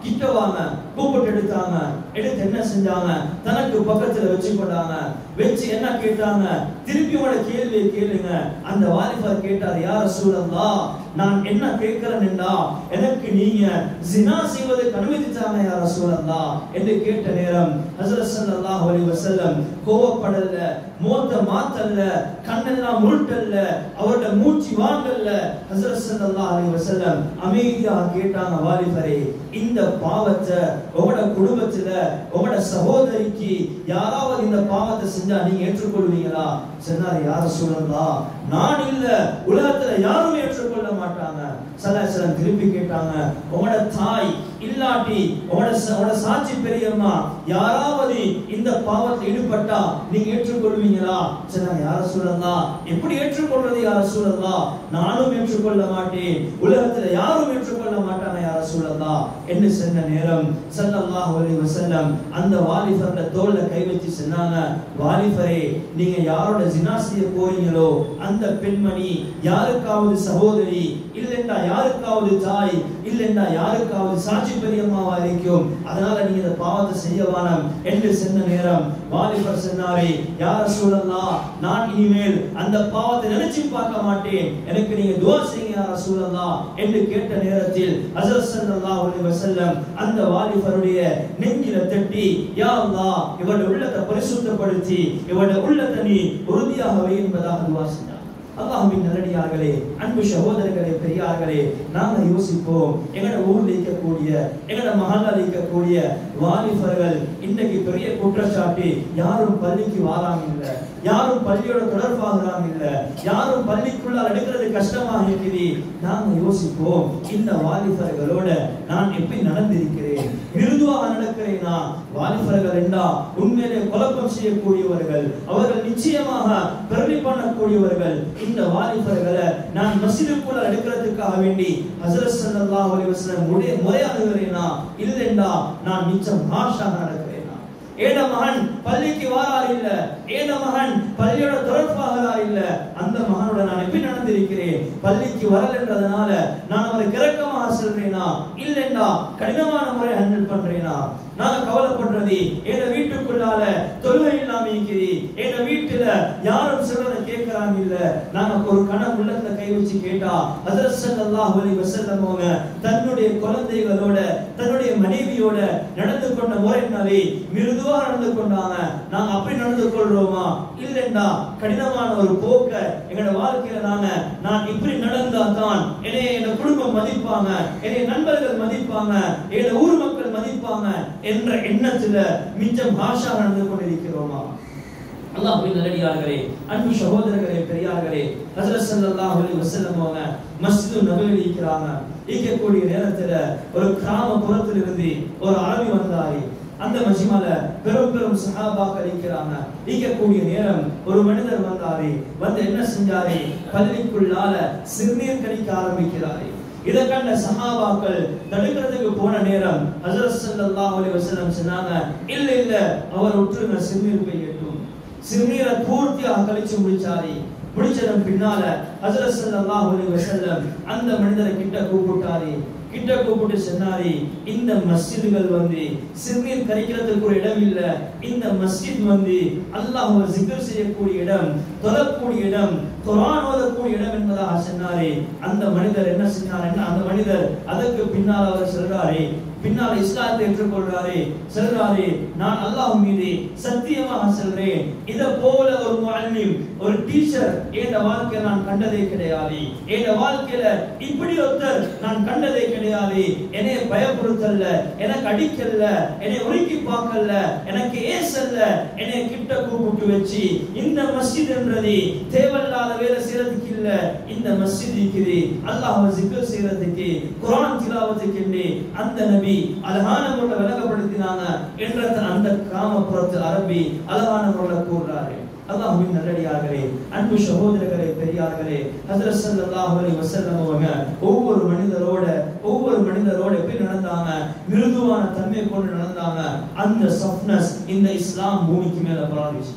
Speaker 1: கிட்ட வாங்க. கூப்பிட்டு எடுத்தாங்க. எடுத்து என்ன செஞ்சாங்க? தனக்கு பக்கத்துல வச்சு கொண்டாங்க. வச்சு என்ன கேட்டாங்க? திருப்பி உங்களோட கேள்வியை கேளுங்க. அந்த வாலிபர் கேட்டார், யா ரசூலல்லாஹ் நான் என்ன கேட்கிறேன்டா, எனக்கு நீங்க ஜினா செய்வதற்கு அனுமதித்தாங்க யா ரசூலல்லாஹ் என்று கேட்ட நேரம் ஹஜ்ரத் ஸல்லல்லாஹு அலைஹி வஸல்லம் கோவப்படல, மோத்த மாத்தல்ல, கண்ணெல்லாம் முருட்டல்ல, அவரோட மூச்சு வாங்கல்ல. ஹஜ்ரத் ஸல்லல்லாஹு அலைஹி வஸல்லம் அமைதியா கேட்டாங்க, வாலிபரே இந்த பாவத்தை உங்களோட குடும்பத்துல உங்களோட சகோதரிக்கு யாராவது இந்த பாவத்தை செஞ்சா நீங்க ஏற்றுக்கொள்வீங்களா? சொன்னாரு, யா ரசூலல்லாஹ் நான் இல்ல, உலகத்துல யாரும் ஏற்றுக்கொள்ள மாட்டாங்க. ஸல்லல்லாஹு திருப்பி கேட்டாங்க, உங்களோட தாய் இல்லாட்டி உங்களோட சாட்சி பெரியம்மா யாராவது இந்த பாவத்தில் ஈடுபட்டா நீங்க ஏற்றுக்கொள்வீங்களா? சொன்னாங்க, யா ரசூலல்லாஹ் எப்படி ஏற்றுக்கொள்வது யா ரசூலல்லாஹ்? நானும் ஏற்றுக்கொள்ள மாட்டேன், உலகத்துல யாரும் ஏற்றுக்கொள்ள மாட்டாங்க யா ரசூலல்லாஹ் என்று சொன்ன நேரம் ஸல்லல்லாஹு அலைஹி வஸல்லம் அந்த வாலிபரோட தோள்ல கை வச்சு சொன்னாங்க, வாலிபரே நீங்க யாரோட ஜினா செய்ய போறீங்களோ அந்த பெண்மணி யாருக்காவது சகோதரி, இல்லைன்னா யாருக்காவது தாய், இல்லைன்னா யாருக்காவது சாட்சி பெரியம்மாவா இருக்கும். அதனால நீங்க இந்த பாவத்தை செய்ய வேணாம் என்று சொன்ன நேரம் வாலிபர் சொன்னாரே, யா ரசூலல்லாஹ் நான் இனிமேல் அந்த பாவத்தை நினைச்சு பார்க்க மாட்டேன், எனக்கு நீங்க துஆ செய்யுங்க யா ரசூலல்லாஹ் என்று கேட்ட நேரத்தில் ஹஜ்ரத் ஸல்லல்லாஹு அலைஹி வஸல்லம் அந்த வாலிபருடைய நெஞ்சில தட்டி, யா அல்லாஹ் இவருடைய உள்ளத்தை பரிசுத்தப்படுத்தி இவருடைய உள்ளத்தை நீ உறுதியாக வை என்பதாக துஆ செய்தார். அல்லாஹ்வின் நல்லடியார்களே, அன்பு சகோதரர்களே, பெரியார்களே, நாங்க யோசிப்போம், எங்கட ஊர்ல இருக்கக்கூடிய எங்கட மஹல்லால இருக்கக்கூடிய வாலிபர்கள் இன்றைக்கு பெரிய குற்றச்சாட்டு, யாரும் பள்ளிக்கு வாராங்க இல்ல, யாரும் பள்ளியோட தொடர்பாகிறாங்க இல்ல, யாரும் பள்ளிக்குள்ள எடுக்கிறது கஷ்டமாக இருக்குது. நாங்க யோசிப்போம், இந்த வாலிபர்களோட நான் எப்படி நடந்திருக்கிறேன்? மிருதுவாக நடக்கிறேனா? வாலிபர்கள் என்றா உண்மையிலே குழப்பம் செய்யக்கூடியவர்கள், அவர்கள் நிச்சயமாக பிரதி பண்ணக்கூடியவர்கள். இந்த வாலிபர்களை நான் மஸ்ஜிதுக்குள்ள எடுக்கிறதுக்காக வேண்டி ஹஜ்ரத் ஸல்லல்லாஹு அலைஹி வஸல்லம் முறையாடுகிறேனா? இல்லைண்டா நான் நிச்சயம் ஹாஷாக நடக்கிறேனா? ஏட மகன் பள்ளிக்கு வாரார் இல்ல, ஏட மகன் பள்ளியோட தொடர்பாகிறார் இல்ல, அந்த மகனோட நான் எப்படி நடந்திருக்கிறேன்? பள்ளிக்கு வரல என்றதுனால நான் அவரை இரக்கமாக கடினமாக செல்றேனா இல்லைன்னா கடினமான முறை ஹேண்டில் பண்றேனா? நான் கவலைப்படுறது என் வீட்டுக்குள்ளால தொழுகை இல்லாம இருக்குது, என் வீட்டுல யாரும் சொல்றத கேட்கறாங்க இல்ல. நாங்க ஒரு கணம் உள்ளத்துல கை வச்சு கேட்டா ஹஜ்ரத் ஸல்லல்லாஹு அலைஹி வஸல்லம் அவங்க தன்னுடைய குழந்தைகளோட தன்னுடைய மனைவியோட நடந்து கொண்ட முறை என்னவே மிருதுவா நடந்து கொண்டாங்க. நாங்க அப்படி நடந்து கொள்றோமா இல்லைன்னா கடினமான ஒரு போக்க எங்களோட வாழ்க்கையில நான் இப்படி நடந்தா தான் என்னை என் குடும்பம் மதிப்பாங்க, என்னை நண்பர்கள் மதிப்பாங்க, என் ஊர் மக்கள் மதிப்பாங்க என்ற எண்ணத்துல மிச்சம் ஹாஷா நடந்து கொண்டிருக்கிறோமா? அல்லாஹ்வின் நல்லடியார்களே, அன்பு சகோதரர்களே, பெரியார்களே, ஹஜ்ரத் ஸல்லல்லாஹு அலைஹி வஸல்லம் அவங்க மஸ்ஜித் நபவியில் இருக்கிறாங்க. இருக்கக்கூடிய நேரத்துல ஒரு கிராமப்புறத்தில் இருந்து ஒரு அரபி வந்தாரு. அந்த மஜ்மால பெரும் பெரும் சஹாபாக்கள் இருக்கிறாங்க. இருக்கக்கூடிய நேரம் ஒரு மனிதர் வந்தாரு. வந்து என்ன செஞ்சாரு? பள்ளிக்குள்ளால சிறுநீர் கழிக்க ஆரம்பிக்கிறாரு. இதை கண்ட சஹாபாக்கள் தடுக்கிறதுக்கு போன நேரம் ஹஜ்ரத் ஸல்லல்லாஹு அலைஹி வஸல்லம் சொன்னாங்க, இல்ல இல்ல அவர் விட்டுருங்க, சிறுநீர் பெய்யட்டும். சிறுநீரை பூர்த்தியாக கழிச்சு முடிச்சாரு. முடிச்சதன் பின்னால ஹஜ்ரத் ஸல்லல்லாஹு அலைஹி வஸல்லம் அந்த மனிதரை கிட்ட கூப்பிட்டாரு. கிட்ட கூப்பிட்டு சொன்னாரு, இந்த மஸ்ஜிதுகள் வந்து சிறுநீர் கழிக்கிறதுக்கு ஒரு இடம் இல்ல. இந்த மஸ்ஜித் வந்து அல்லாஹ்வை ஜிக்ர் செய்யக்கூடிய இடம், தொழக்கூடிய இடம், குர்ஆன் ஓதக்கூடிய இடம் என்பதாக சொன்னாரு. அந்த மனிதர் என்ன செஞ்சாருன்னா, அந்த மனிதர் அதற்கு பின்னால் அவர் சொல்றாரு, பின்னால் இஸ்லாத்தை ஏற்றுக்கொள்றாரு. சொல்றாரு, நான் அல்லாஹ் மீது சத்தியமாக சொல்றேன், இத போல ஒரு முஅல்லிம், ஒரு டீச்சர் என் வாழ்க்கையில நான் கண்டதே கிடையாது. என் வாழ்க்கையில இப்படி ஒருத்தர் நான் கண்டதே கிடையாது. என்னை பயப்படுத்தல, எனக்கு அடிக்கல, என்னை ஒதுக்கி பார்க்கல, எனக்கு ஏசல்ல, என்னை கிட்ட கூப்பிட்டு வச்சு இந்த மஸ்ஜித் என்றது தேவையில்லாத வேலை செய்யறதுக்கு இல்ல. இந்த மஸ்ஜித் இருக்குது அல்லாஹ்வை ஜிக்ர் செய்யறதுக்கு, குர்ஆன் திலாவத்துக்கு. அந்த நபி அழகான முறையில் விளக்கப்படுத்தினாங்க என்ற அந்த கிராமப்புறத்து அரபி அழகான முறையில் கூறுறாரு. அல்லாஹ்வின் நல்லடியார்களே, அன்பு சகோதரர்களே, பெரியார்களே, ஹஜ்ரத் ஸல்லல்லாஹு அலைஹி வஸல்லம் அவங்க ஒவ்வொரு மனிதரோட எப்படி நடந்தாங்க? மிருதுவான தன்மை கொண்டு நடந்தாங்க. அந்த சாஃப்ட்னஸ் இந்த இஸ்லாம் பூமிக்கு மேல பரவிச்சு.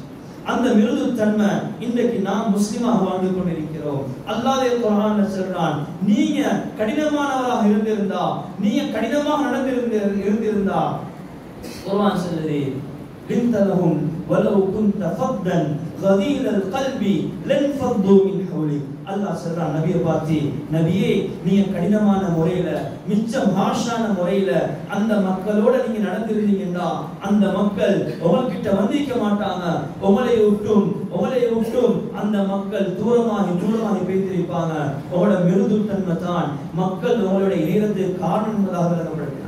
Speaker 1: அந்த மிருது தன்மை இன்றைக்கு நாம் முஸ்லிமாக வாழ்ந்து கொண்டிருக்கிறோம். அல்லாஹ் குர்ஆன்ல சொல்றான், நீங்க கடினமானவராக இருந்திருந்தா, நீங்க கடினமாக நடந்திருந்தா குர்ஆன் சொல்லுது, லின்தலஹும் வலவ் குன்த ஃபத்தன் கதீலல் கல்பி லன்ஃபது மின் ஹவ்லிக். அல்லாஹ் சொல்றான் நபியை பார்த்து, நபியே நீங்க கடினமான முறையில, மிச்சம் ஹாஷான முறையில அந்த மக்களோட நீங்க நடந்திருந்தீங்கன்னா அந்த மக்கள் உங்ககிட்ட வந்திருக்க மாட்டாங்க. உங்களை விட்டும் அந்த மக்கள் தூரமாகி பேசியிருப்பாங்க. உங்களோட மிருதுத்தன்மை தான் மக்கள் உங்களுடைய இணையத்துக்கு காரணம் என்பதாக விளக்கப்படுத்தினார்.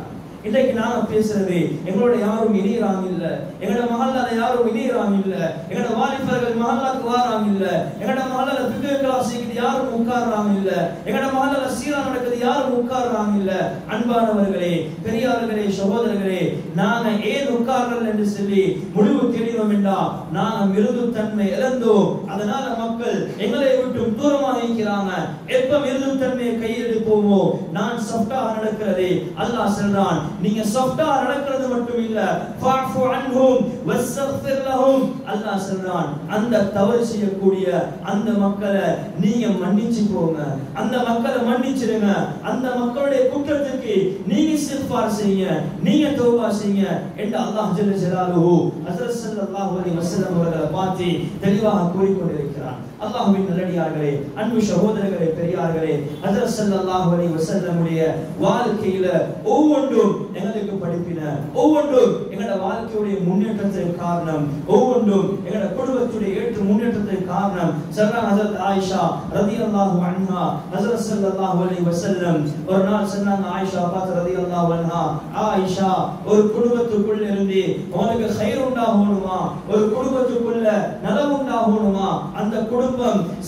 Speaker 1: இன்னைக்கு நாம பேசுறது எங்களோட யாரும் இணையறாங்க இல்ல, எங்களோட மஹல்லால யாரும் இணையறாங்க இல்ல, எங்களோட வாலிபர்கள் மஹல்லாக்கு வராங்க இல்ல, எங்களோட மஹல்லால ஃபிக்ஹ் கிளாஸ் செய்து யாரும் உட்கார்றாங்க இல்ல, எங்களோட மஹல்லால சீரா நடக்குது யாரும் உட்கார்றாங்க இல்ல. அன்பானவர்களே, பெரியார்களே, சகோதரர்களே, நாங்க ஏன் உட்கார்றோம் என்று சொல்லி முடிவு தேடினோம் என்றா நாங்க மிருதுத்தன்மை இழந்தோம். அதனால மக்கள் எங்களை விட்டு தூரமாக இருக்கிறாங்க. எப்ப மிருதுத்தன்மையை கையெடுப்போமோ நான் சாஃப்டாக நடக்கிறதே. அல்லாஹ் சொல்றான், நீங்க சாஃப்டா நடக்கிறது மட்டும் இல்ல, ஃபஅஃபு அன்ஹும் வஸ்தக்ஃபிர் லஹும். அல்லாஹ் சொல்றான், அந்த தவறு செய்யக்கூடிய அந்த மக்களை நீங்க மன்னிச்சு போங்க, அந்த மக்களை மன்னிச்சிடுங்க, அந்த மக்களுடைய குற்றத்துக்கு நீங்க இஸ்திக்ஃபார் செய்யுங்க, நீங்க தௌபா செய்யுங்க என்று அல்லாஹ் ஜல்ல ஜலாலுஹு ஹஜ்ரத் ஸல்லல்லாஹு அலைஹி வஸல்லம் அவர்களை பார்த்து தெளிவாக கூறிக்கொண்டிருக்கிறான். அல்லாஹ்வின் நல்லடியார்களே, அன்பு சகோதரர்களே, பெரியார்களே, ஹஜ்ரத் ஸல்லல்லாஹு அலைஹி வஸல்லம் உடைய வாழ்க்கையில ஒவ்வொன்றும் எங்களுக்கு படிப்பின, ஒவ்வொன்றும் எங்களோட வாழ்க்கையுடைய முன்னேற்றத்திற்கு காரணம், ஒவ்வொன்றும் எங்களோட குடும்பத்துடைய ஏற்ற முன்னேற்றத்திற்கு காரணம். சொல்றாங்க ஹஜ்ரத் ஆயிஷா ரலியல்லாஹு அன்ஹா, ஹஜ்ரத் ஸல்லல்லாஹு அலைஹி வஸல்லம் ஒரு நாள் சொன்னாங்க, ஆயிஷா பார்த்து ரலியல்லாஹு அன்ஹா, ஆயிஷா ஒரு குடும்பத்துக்குள்ள இருந்து உங்களுக்கு கைர் உண்டாகணுமா, ஒரு குடும்பத்துக்குள்ள நலம் உண்டாகணுமா, அந்த குடும்பம்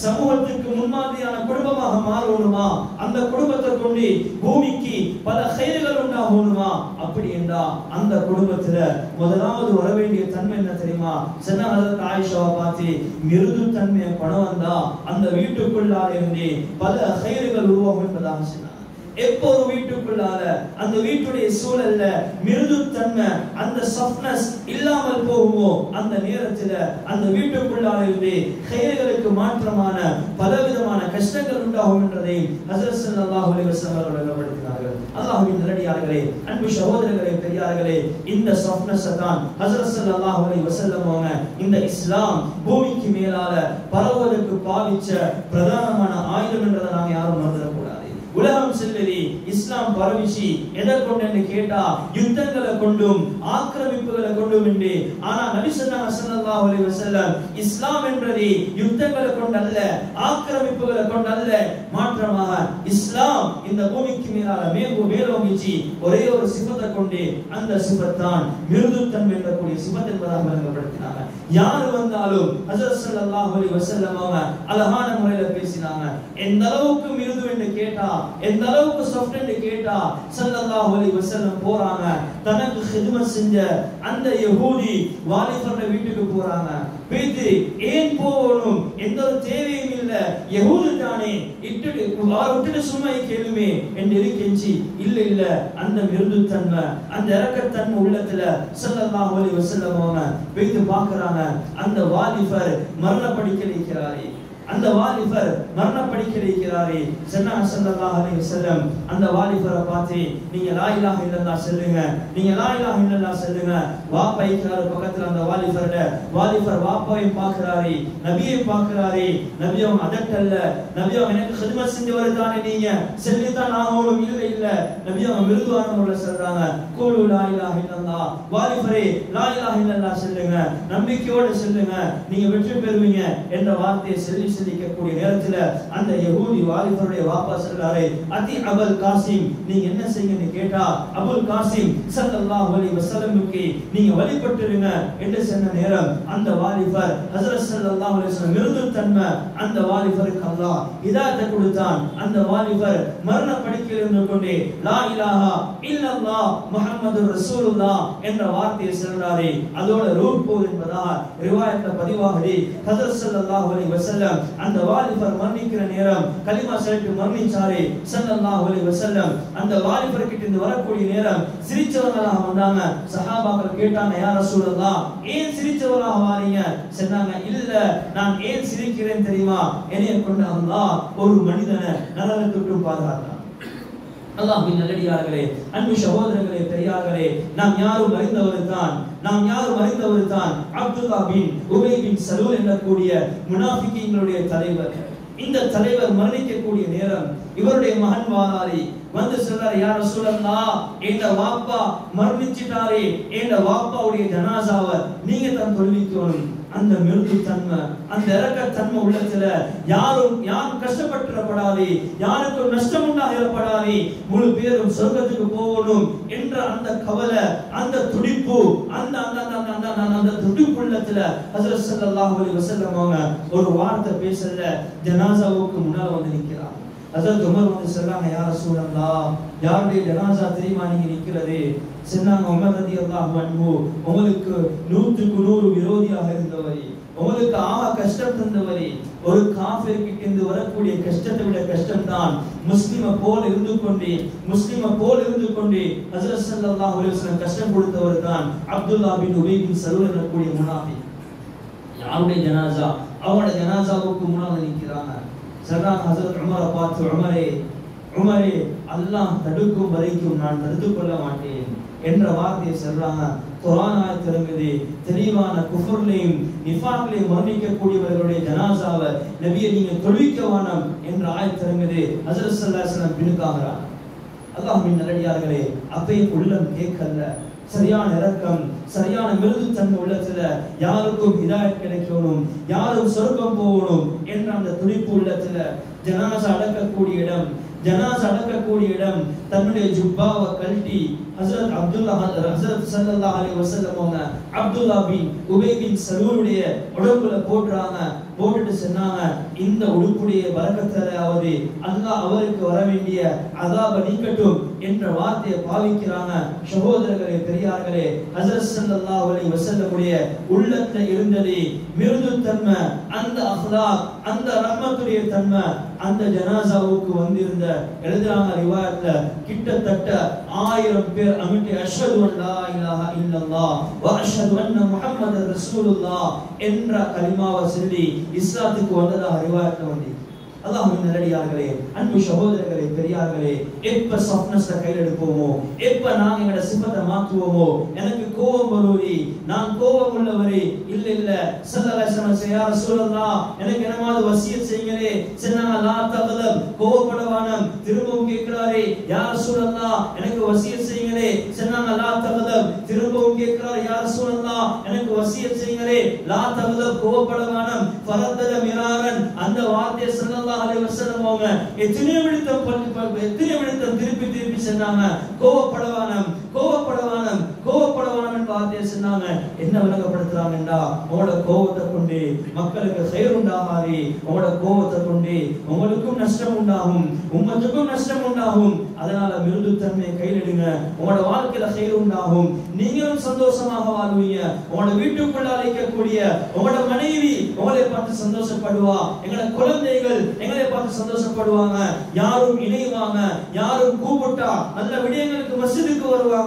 Speaker 1: சமூகத்துக்கு முன்மாதிரியான குடும்பமாக மாறணுமா, அந்த குடும்பத்தை கொண்டு பூமிக்கு பல கைர்கள் உண்டாகணுமா, அப்படி என்றா அந்த குடும்பத்துல முதலாவது வர வேண்டிய தன்மை என்ன தெரியுமா? சொன்ன ஹஜ்ரத் ஆயிஷாவை பார்த்து, மிருது தன்மையை பணம் வந்தா அந்த வீட்டுக்குள்ளால இருந்து பல கைர்கள் உருவாகும் என்பதாக சொன்னார். எப்போ வீட்டுக்குள்ளால அந்த வீட்டுடைய சூழல்ல மிருதுத்தன்மை, அந்த சாஃப்ட்னஸ் இல்லாமல் போகுமோ அந்த நேரத்தில் அந்த வீட்டுக்குள்ளாக இருந்து கைகளுக்கு மாற்றமான பலவிதமான கஷ்டங்கள் உண்டாகும் என்பதை ஹஜ்ரத் ஸல்லல்லாஹு அலைஹி வஸல்லம் அவர்கள் விளங்கப்படுத்தினார்கள். அல்லாஹ்வின் நல்லடியார்களே, அன்பு சகோதரர்களே, பெரியார்களே, இந்த சாஃப்ட்னஸ் தான் ஹஜ்ரத் ஸல்லல்லாஹு அலைஹி வஸல்லம் அவங்க இந்த இஸ்லாம் பூமிக்கு மேலால பரவுவதற்கு பாவிச்ச பிரதானமான ஆயுதம் என்றதை நாங்க யாரும் மறந்துடக்கூடாது. உலகம் செல்வதி இஸ்லாம் பரவிச்சு எதை கொண்டு கேட்டா யுத்தங்களை கொண்டும் ஆக்கிரமிப்புகளை கொண்டும் என்று. ஆனா நபி ஸல்லல்லாஹு அலைஹி வஸல்லம் இஸ்லாம் என்றது யுத்தங்களை கொண்டல்ல, ஆக்கிரமிப்புகளை கொண்டல்ல, மாற்றமாக இஸ்லாம் இந்த பூமிக்கு மேலால மேலோங்கிச்சு ஒரே ஒரு சிபத்தை கொண்டு, அந்த சிபத்தான் மிருதுத்தன்மை என்றக்கூடிய சிபத் என்பதாக விளங்கப்படுத்தினாங்க. யாரு வந்தாலும் ஹஜ்ரத் ஸல்லல்லாஹு அலைஹி வஸல்லம் அவங்க அழகான முறையில பேசினாங்க. எந்த அளவுக்கு மிருது என்று கேட்டா, எந்த அளவுக்கு சாஃப்ட் என்று கேட்டா, ஸல்லல்லாஹு அலைஹி வஸல்லம் போறாங்க, தனக்கு ஹித்மத் செஞ்ச அந்த யஹூதி வாலிபரோட வீட்டுக்கு போறாங்க. போயிட்டு ஏன் போகணும், எந்த ஒரு தேவையும் இல்ல, யஹூதி தானே, விட்டுட்டு சும்மா கேளுமே என்று இருக்கிச்சு. இல்ல அந்த மிருதுத்தன்மை, அந்த இரக்கத்தன்மை உள்ளத்துல ஸல்லல்லாஹு அலைஹி வஸல்லம் அவங்க போயிட்டு பார்க்கறாங்க. அந்த வாலிபர் மரணப்படுக்கிறாரே, அந்த வாலிபர் மரணப்படுக்கிறாரே. ஸல்லல்லாஹு அலைஹி வஸல்லம் அந்த வாலிபரை பார்த்து, நீங்க லா இலாஹ இல்லல்லாஹ் சொல்லுங்க, நீங்க லா இலாஹ இல்லல்லாஹ் சொல்லுங்க. வாப்பா இருக்கிறாரு பக்கத்துல, அந்த வாலிபர் வாப்பாவை பார்க்கிறாரே, நபியை பார்க்கிறாரே. நபி அவங்க அதட்டல்ல, நபி அவங்க எனக்கு ஹித்மத் செஞ்சவர் தானே, நீங்க சொல்லித்தான் ஆகணும். இல்ல நபி அவங்க மிருதுவான முறையில் சொல்றாங்க, கூலு லா இலாஹ இல்லல்லாஹ், வாலிபரே லா இலாஹ இல்லல்லாஹ் சொல்லுங்க, நம்பிக்கையோட சொல்லுங்க, நீங்க வெற்றி பெறுவீங்க என்ற வார்த்தையை சொல்லிக்கக்கூடிய நேரத்துல அந்த யஹூதி வாலிபருடைய வாப்பா சொல்றாரு, அதி அபுல் காசிம், நீங்க என்ன செய்யுங்கன்னு கேட்டா, அபுல் காசிம் ஸல்லல்லாஹு அலைஹி வஸல்லமுக்கு நீங்க வழிபட்டுருங்க என்று சொன்ன நேரம் அந்த வாலிபர் ஹஜ்ரத் ஸல்லல்லாஹு அலைஹி வஸல்லம் மிருதுத்தன்மை அந்த வாலிபருக்கு அல்லாஹ் ஹிதாயத்தை கொடுத்தான். அந்த வாலிபர் மரண படுக்கையில் இருந்து கொண்டே லா இலாஹா இல்லல்லாஹ் முஹம்மதுர் ரசூலுல்லாஹ் என்ற வார்த்தையை சொல்றாரு. அதோட ரூஹ் போகுது என்பதாக ரிவாயத்துல பதிவாகுது. ஹஜ்ரத் ஸல்லல்லாஹு அலைஹி வஸல்லம் அந்த வாலிபர் மரணிக்கிற நேரம் கலிமா சொல்லிட்டு மரணிச்சாரே. ஸல்லல்லாஹு அலைஹி வஸல்லம் அந்த வாலிபர் கிட்ட இருந்து வரக்கூடிய நேரம் சிரிச்சவங்களாக வந்தாங்க. சஹாபாக்கள் கேட்டாங்க, யா ரசூலல்லாஹ், ஏன் சிரிச்சவங்களாக வாரீங்க? சொன்னாங்க, இல்ல நான் ஏன் சிரிக்கிறேன் தெரியுமா, என்னைய கொண்டு அல்லாஹ் ஒரு மனிதனை நரகத்துக்கு பாதுகாத்தான். அல்லாஹ்வின் நல்லடியார்களே, அன்பு சகோதரர்களே, பெரியார்களே, நாம் யாரும் அறிந்தவர் தான் அப்துல்லா பின் உபை பின் சலூல் என்னக்கூடிய முனாஃபிகீன்களுடைய தலைவர். இந்த தலைவர் மரணிக்கக்கூடிய நேரம் இவருடைய மகன் வாராரி வந்து சொல்றாரு, யா ரசூலல்லாஹ், எங்க வாப்பா மரணிச்சிட்டாரே, எங்க வாப்பாவுடைய ஜனாசாவை நீங்க தான் தொழுவிக்கணும். அந்த மிருதுத்தன்மை, அந்த இரக்கத்தன்மை உள்ளத்துல யாரும் கஷ்டப்பட்டுறப்படாதே, யாருக்கும் நஷ்டம் உண்டாகப்படாதே, முழு பேரும் சொர்க்கத்துக்கு போகணும் என்ற அந்த கவலை, அந்த துடிப்பு, அந்த துடிப்பு உள்ளத்துல ஹஜ்ரத் ஸல்லல்லாஹு அலைஹி வஸல்லம் அவங்க ஒரு வார்த்தை பேசல, ஜனாசாவுக்கு முன்னால வந்து நிக்கிறாங்க. ஹஜ்ரத் உமர் வந்து சொல்றாங்க, யா ரசூலல்லாஹ், யாருடைய ஜனாசா தெரியுமா நீங்க நிக்கிறது? சொன்னாங்க, உமர் ரலியல்லாஹு அன்ஹு, உங்களுக்கு 100க்கு 100 விரோதியாக இருந்தவரே, உங்களுக்கு கஷ்டம் தந்தவரே. ஒரு காஃபிர் கிட்ட இருந்து வரக்கூடிய கஷ்டத்தை விட கஷ்டம் தான் முஸ்லிமை போல் இருந்து கொண்டே ஹஜ்ரத் ஸல்லல்லாஹு அலைஹி வஸல்லம் கஷ்டம் கொடுத்தவர் தான் அப்துல்லா பின் உபை பின் சலூல் என்னக்கூடிய முனாஃபிக். யாருடைய ஜனாசா? அவங்களோட ஜனாசாவுக்கு முன்னால நிக்கிறாங்க. சொல்றாங்க ஹஜ்ரத் உமரை பார்த்து, உமரே அல்லாஹ் தடுக்கும் வரைக்கும் நான் தடுத்து கொள்ள மாட்டேன் என்ற வார்த்தையை சொல்றாங்க. குர்ஆன் ஆயத் இறங்குது, தெளிவான குஃப்ர்லையும் நிஃபாக்லையும் மரணிக்கக்கூடியவர்களுடைய ஜனாசாவை நபியை நீங்க தொழுவிக்க வேண்டாம் என்ற ஆயத் இறங்குது. ஹஜ்ரத் ஸல்லல்லாஹு அலைஹி வஸல்லம் பின்னுக்காகிறாங்க. அல்லாஹ்வின் நல்லடியார்களே, அப்பையும் உள்ளம் கேட்கல, சரியான இரக்கம், சரியான மிருதுத்தன்மை உள்ளத்துல யாருக்கும் ஹிதாயத் கிடைக்கணும், யாரும் சொர்க்கம் போகணும் என்ற அந்த துடிப்பு உள்ளத்துல ஜனாசா அடக்கக்கூடிய இடம் தன்னுடைய ஜுப்பாவை கழட்டி ஹஜ்ரத் ஸல்லல்லாஹு அலைஹி வஸல்லம் அப்துல்லா பின் உபை பின் சலூலுடைய உடம்புல போட்டுட்டு சொன்னாங்க, இந்த உடுப்புடைய பரக்கத்தாலாவது அல்லாஹ் அவருக்கு வர வேண்டிய அஸாபை நீக்கட்டும் என்ற வார்த்தையை பாவிக்கிறாங்க. சகோதரர்களே, பெரியார்களே, ஹஜ்ரத் ஸல்லல்லாஹு அலைஹி வஸல்லமுடைய உள்ளத்துல இருந்தது மிருதுத்தன்மை, அந்த அஹ்லாக், அந்த ரஹ்மத்துடைய தன்மை. அந்த ஜனாசாவுக்கு வந்திருந்த எழுதுறாங்க ரிவாயத்ல கிட்டத்தட்ட 1000 பேர் அமிட்டு அஷ்ஹது அல்லா இலாஹா இல்லல்லாஹ் வ அஷ்ஹது அன்ன முஹம்மதர் ரசூலுல்லாஹ் என்ற கலிமாவை சொல்லி இஸ்லாத்துக்கு வந்ததாக ரிவாயத்ல வந்து. அல்லாஹ்வின் நல்லடியார்களே, அன்பு சகோதரர்களே, பெரியார்களே, எப்ப சஃப்னஸ கையில் எடுப்போமோ, எப்ப நாங்க எங்கட சிஃபத்தை மாற்றுவோமோ, எனக்கு கோபம் வருவி, நான் கோபம் உள்ளவரே, இல்ல இல்ல ஸல்லல்லாஹு அலைஹி வஸல்லம் யா ரசூலல்லாஹ் எனக்கு என்னமாவது வசியத் செய்யுங்களே சொன்னாங்க. லா தகலப், கோபப்படவானம். திரும்பவும் கேட்கிறாரே யா ரசூலல்லாஹ் எனக்கு வசியத் செய்யுங்களே சொன்னாங்க. லா தகலப். திரும்பவும் கேட்கிறாரே யா ரசூலல்லாஹ் எனக்கு வசியத் செய்யுங்களே. லா தகலப், கோபப்படவானம். ஃபரத்தல மிராரன், அந்த வார்த்தையை ஸல்லல்லாஹு அலைஹி வஸல்லம் அவங்க எத்தனை விழுத்தம் திருப்பி சொன்னாங்க. கோபப்படவானம் என்ற வார்த்தையை சொன்னாங்க. என்ன விளங்கப்படுத்துறாங்கடா, உங்களோட கோபத்தை கொண்டு மக்களுக்கு கயிறு உண்டாகாது, உங்களோட கோபத்தை கொண்டு உங்களுக்கும் நஷ்டம் உண்டாகும், உம்மத்துக்கும் நஷ்டம் உண்டாகும். அதனால மிருதுத்தன்மையை கையில் எடுங்க, உங்களோட வாழ்க்கையில கயிறு உண்டாகும், நீங்களும் சந்தோஷமாக வாழ்வீங்க. உங்களோட வீட்டுக்குள்ள அழைக்கக்கூடிய உங்களோட மனைவி உங்களை பார்த்து சந்தோஷப்படுவா, எங்களோட குழந்தைகள் எங்களை பார்த்து சந்தோஷப்படுவாங்க. யாரும் இணைவாங்க, யாரும் கூப்பிட்டா நல்ல விடயங்களுக்கு மஸ்ஜிதுக்கு வருவாங்க.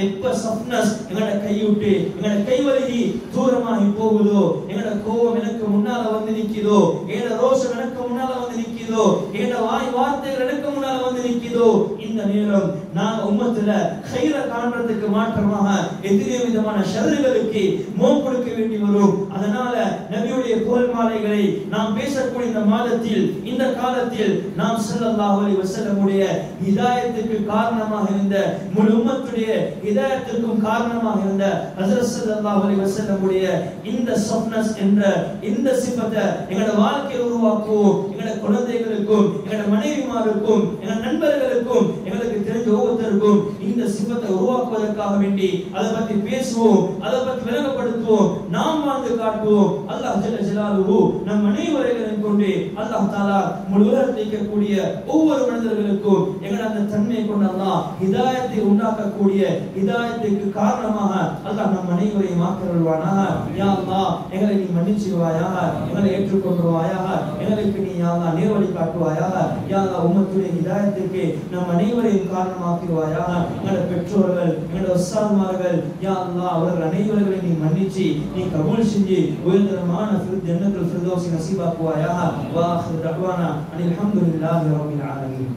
Speaker 1: எப்ப சஃப்னஸ் எங்களோட கைவிட்டு எங்களோட கைவலி தூரமாகி போகுதோ, எங்களோட கோபம் எனக்கு முன்னால வந்து நிக்குதோ, எங்களோட ரோஷம் எனக்கு முன்னால வந்து நிக்குதோ, எங்களோட வார்த்தைகள் எனக்கு முன்னால வந்து நிக்குதோ, இந்த நேரம் நாங்க உம்மத்துல கைர காண்றதுக்கு மாற்றமாக எதிரே விதமான ஷர்றுகளுக்கு மோம் கொடுக்க வேண்டி வரும். அதனால நபியுடைய புகழ் மாலைகளை நாம் பேசக்கூடிய இந்த மாதத்தில், இந்த காலத்தில் நாம் ஸல்லல்லாஹு அலைஹி வஸல்லமுடைய ஹிதாயத்துக்கு காரணமாக இருந்த, முழு உம்மத்துடைய ஹிதாயத்துக்கும் காரணமாக இருந்த ஹஜ்ரத் ஸல்லல்லாஹு அலைஹி வஸல்லமுடைய இந்த சஃப்னஸ் என்ற இந்த சிஃபத்தை எங்களோட வாழ்க்கையில் உருவாக்குவோம். எங்களோட குழந்தைகளுக்கும், எங்களோட மனைவிமாருக்கும், எங்களோட நண்பர்களுக்கும், எங்களுக்கு தெரிஞ்ச ஒவ்வொருத்தருக்கும் இந்த சிஃபத்தை உருவாக்குவதற்காக வேண்டி அதை பற்றி பேசுவோம், அதை பற்றி விளங்கப்படுத்துவோம், நாம் வாழ்ந்து காட்டுவோம். அல்லாஹ் ஜல்ல ஜலாலுஹு நம் அனைவரையும் கொண்டு அல்லாஹ் தஆலா முழு உலகத்தில் இருக்கக்கூடிய ஒவ்வொரு மனிதர்களுக்கும் எங்களோட அந்த தன்மையை கொண்டு அல்லாஹ் ஹிதாயத்தை உண்டாக்கக்கூடிய, ஹிதாயத்துக்கு காரணமாக அல்லாஹ் நம் அனைவரையும் ஆக்கிரல்வானாக. யா அல்லாஹ் எங்களை நீ மன்னிச்சுவாயாக, எங்களை ஏற்றுக்கொள்வாயாக, எங்களுக்கு நீ யா அல்லாஹ் நேர்வழி காட்டுவாயாக. யா அல்லாஹ் உம்மத்துடைய ஹிதாயத்துக்கு நம் அனைவரையும் காரணமாக்குவாயாக. எங்களோட பெற்றோர்கள், எங்களோட உஸ்தாத்மார்கள், யா அல்லாஹ் அவர்கள் அனைவரையும் நீ மன்னிச்சு, நீ கபூல் செஞ்சு உயர்தரமான ஜன்னத்துல் ஃபிர்தௌஸ் நசீபாக்குவாயாக. வா ஆখির தஅவானா அனில் ஹம்துலில்லாஹி ரப்பில் ஆலமீன்.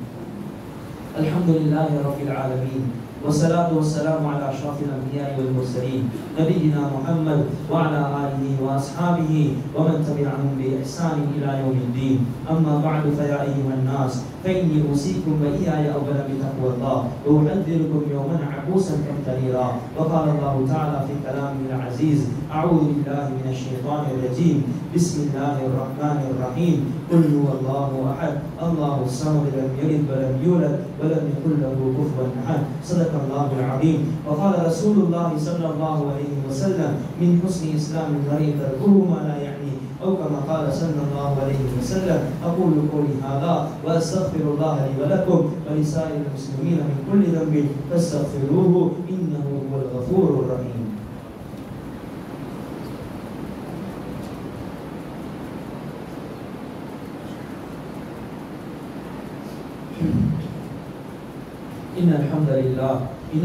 Speaker 1: அல்ஹம்துலில்லாஹி ரப்பில் ஆலமீன். والصلاة والسلام على أشرف الأنبياء والمرسلين نبينا محمد وعلى آله وأصحابه ومن تبعهم بإحسان إلى يوم الدين. أما بعد فيا أيها الناس فإني أوصيكم وإياي أولا بتقوى الله وأحذركم يوما عبوسا قمطريرا. وقال الله تعالى في كلامه العزيز: أعوذ بالله من الشيطان الرجيم، بسم الله الرحمن الرحيم، قل هو الله أحد الله الصمد لم يلد ولم يولد ولم يكن له كفوا أحد. صدق الله العظيم. وقال رسول الله صلى الله عليه وسلم: من حسن إسلام المرء تركه ما لا يعني، أو كما قال صلى الله عليه وسلم. أقول قولي هذا وأستغفر الله لي ولكم ولسائر المسلمين من كل ذنب فاستغفروه إنه هو الغفور الرحيم. إن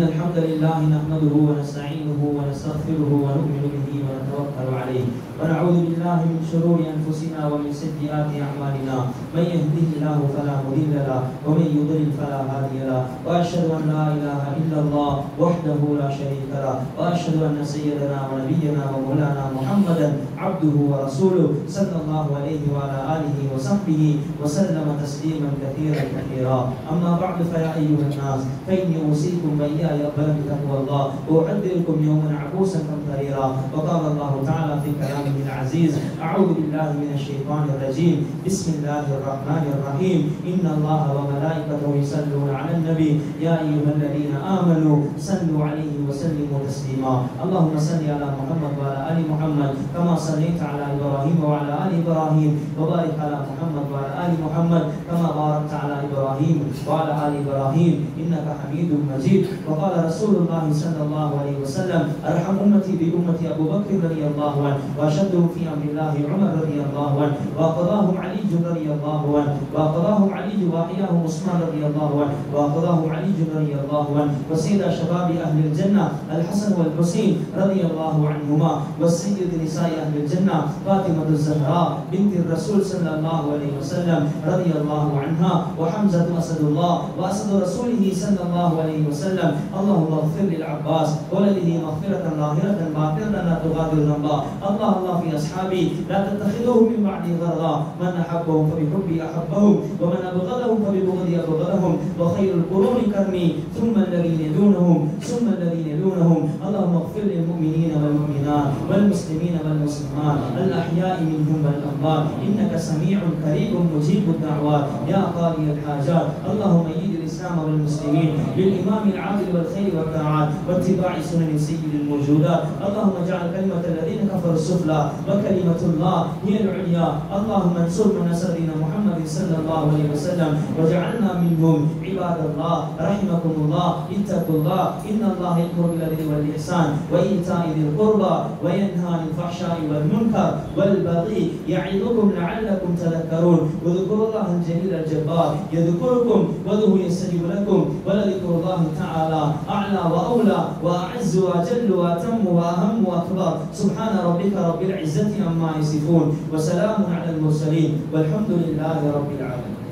Speaker 1: الحمد لله نحمده ونستعينه ونستغفره ونؤمن به ونتوكل عليه ونعوذ بالله من شرور أنفسنا ومن سيئات أعمالنا. من يهده الله فلا مضل له ومن يضلل فلا هادي له. وأشهد أن لا إله إلا الله وحده لا شريك له. وأشهد أن سيدنا ونبينا ومولانا محمدا عبده ورسوله صلى الله عليه وعلى آله وصحبه وسلم تسليما كثيرا كثيرا. أما بعد فيا أيها الناس فإني أوصيكم وإياي أولا بتقوى الله وأحذركم يوما عبوسا قمطريرا. وقال الله تعالى في كلامه العزيز: أعوذ بالله من الشيطان الرجيم، بسم الله الرحمن الرحيم، إن الله وملائكته يصلون على النبي يا أيها الذين آمنوا صلوا عليه وسلموا تسليما. اللهم صل على محمد وعلى آل محمد كما صليت على إبراهيم وعلى آل إبراهيم، وبارك على محمد وعلى آل محمد كما باركت على إبراهيم وعلى آل إبراهيم إنك حميد مجيد. وقال رسول الله صلى الله عليه وسلم أرحم أمتي بأمتي أبو بكر رضي الله عنه وأشدهم في أمر الله عمر رضي الله عنه وقضاهم علي رضي الله عنه وقضاهم علي وأحياهم عثمان رضي الله عنه وقضاهم علي رضي الله عنه وسيد شباب أهل الجنة الحسن والحسين رضي الله عنهما والسيد نساء أهل الجنة فاطمة الزهراء بنت الرسول صلى الله عليه وسلم رضي الله عنها وحمزة أسد الله وأسد رسوله صلى الله عليه وسلم اللهم اغفر للعباس ولده مغفرة ظاهرة باطنة لا تغادر ذنبا الله في أصحابي لا تتخذوهم من بعدي غرضا من أحبهم فبحبي أحبهم ومن أبغضهم فببغضي أبغضهم وخير القرون قرني ثم الذين يلونهم ثم الذين يلونهم اللهم اغفر للمؤمنين والمؤمنات والمسلمين والمسلمات الأحياء منهم والأموات إنك سميع قريب مجيب الدعوات يا قاضي الحاجات اللهم أيد الإسلام والمسلمين بالإمام العادل والخير والطاعات واتباع سنن سيد الموجودات اللهم اجعل كلمة الذين كفروا السفلى وكلمة الله هي العليا اللهم انصر من نصر دين محمد صلى الله عليه وسلم وجعلنا منهم عباد الله رحمكم الله اتقوا الله إن الله يأمر بالعدل والإحسان وإيتاء ذي القربى وينهى عن الفحشاء والمنكر والبغي يعظكم لعلكم تذكرون واذكروا الله الجليل الجبار يذكركم وذو يستجيب لكم ولذكر الله تعالى أعلى وأولى وأعز وأجل وأتم وأهم وأكبر سبحان ربك رب العزة عما يصفون وسلام على المرسلين والحمد لله رب العالمين.